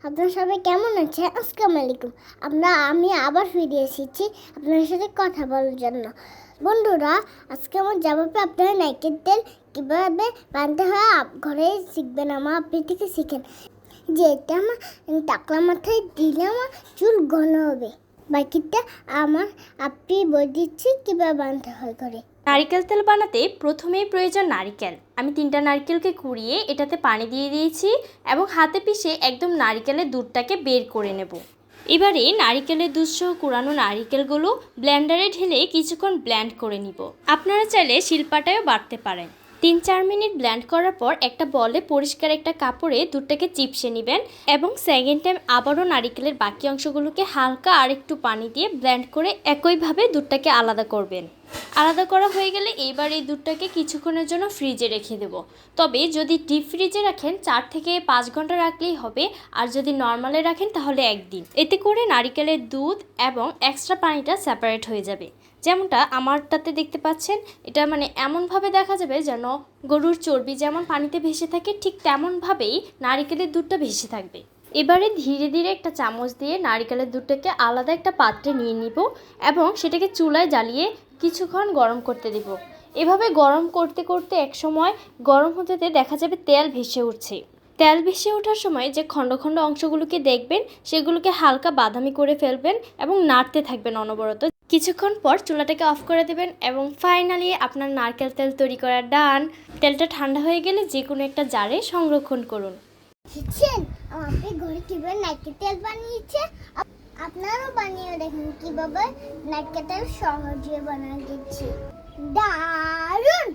আপনারা সবাই কেমন আছেন? আসসালামু আলাইকুম। আমি আবার ফিরে এসেছি আপনাদের সাথে কথা বলার জন্য। বন্ধুরা, আজকে আমার যাবো আপনারা নারকেল তেল কীভাবে বানাতে হয় ঘরে শিখবেন। আমার আপনি থেকে শিখেন যে এটা আমার টাকলা মাথায় দিলে আমার চুল ঘন হবে। বাকিটা আমার আপনি বলে দিচ্ছি কীভাবে বানাতে হয় ঘরে। নারিকেল তেল বানাতে প্রথমেই প্রয়োজন নারিকেল। আমি 3টা নারিকেলকে কুড়িয়ে এটাতে পানি দিয়ে দিয়েছি এবং হাতে পিষে একদম নারিকেলের দুধটাকে বের করে নেব। এবারে নারিকেলের দুধ সহ কুড়ানো নারিকেলগুলো ব্লেন্ডারে ঢেলে কিছুক্ষণ ব্লেন্ড করে নিব। আপনারা চাইলে শিলপাটায়ও বাটতে পারেন। 3-4 মিনিট ব্লেন্ড করার পর একটা বলে পরিষ্কার একটা কাপড়ে দুধটাকে চিপসে নেবেন এবং সেকেন্ড টাইম আবারও নারিকেলের বাকি অংশগুলোকে হালকা আর একটু পানি দিয়ে ব্লেন্ড করে একইভাবে দুধটাকে আলাদা করবেন। আলাদা করা হয়ে গেলে এবার এই দুধটাকে কিছুক্ষণের জন্য ফ্রিজে রেখে দেব। তবে যদি ডিপ ফ্রিজে রাখেন 4 থেকে 5 ঘন্টা রাখলেই হবে, আর যদি নর্মালে রাখেন তাহলে একদিন। এতে করে নারিকেলের দুধ এবং এক্সট্রা পানিটা সেপারেট হয়ে যাবে। যেমনটা আমারটাতে দেখতে পাচ্ছেন, এটা এমনভাবে দেখা যাবে যেন গরুর চর্বি যেমন পানিতে ভেসে থাকে ঠিক তেমনভাবেই নারিকেলের দুধটা ভেসে থাকবে। এবারে ধীরে ধীরে একটা চামচ দিয়ে নারিকেলের দুধটাকে আলাদা একটা পাত্রে নিয়ে নিব এবং সেটাকে চুলায় জ্বালিয়ে কিছুক্ষণ গরম করতে দেব। এভাবে গরম করতে করতে এক সময় গরম হতে দেখা যাবে তেল ভেসে উঠছে। তেল ভেসে ওঠার সময় যে খণ্ড খণ্ড অংশগুলোকে দেখবেন সেগুলোকে হালকা বাদামি করে ফেলবেন এবং নাড়তে থাকবেন অনবরত। কিছুক্ষণ পর চুলাটাকে অফ করে দেবেন এবং ফাইনালি আপনার নারকেল তেল তৈরি করা ডান। তেলটা ঠান্ডা হয়ে গেলে যে কোনো একটা জারে সংরক্ষণ করুন। দেখছেন আপনি ঘরে কিভাবে নারকেল তেল বানিয়েছে। আপনারাও বানিয়ে দেখুন কিভাবে নারকেল তেল সহজে বানানো দিচ্ছি। দারুণ।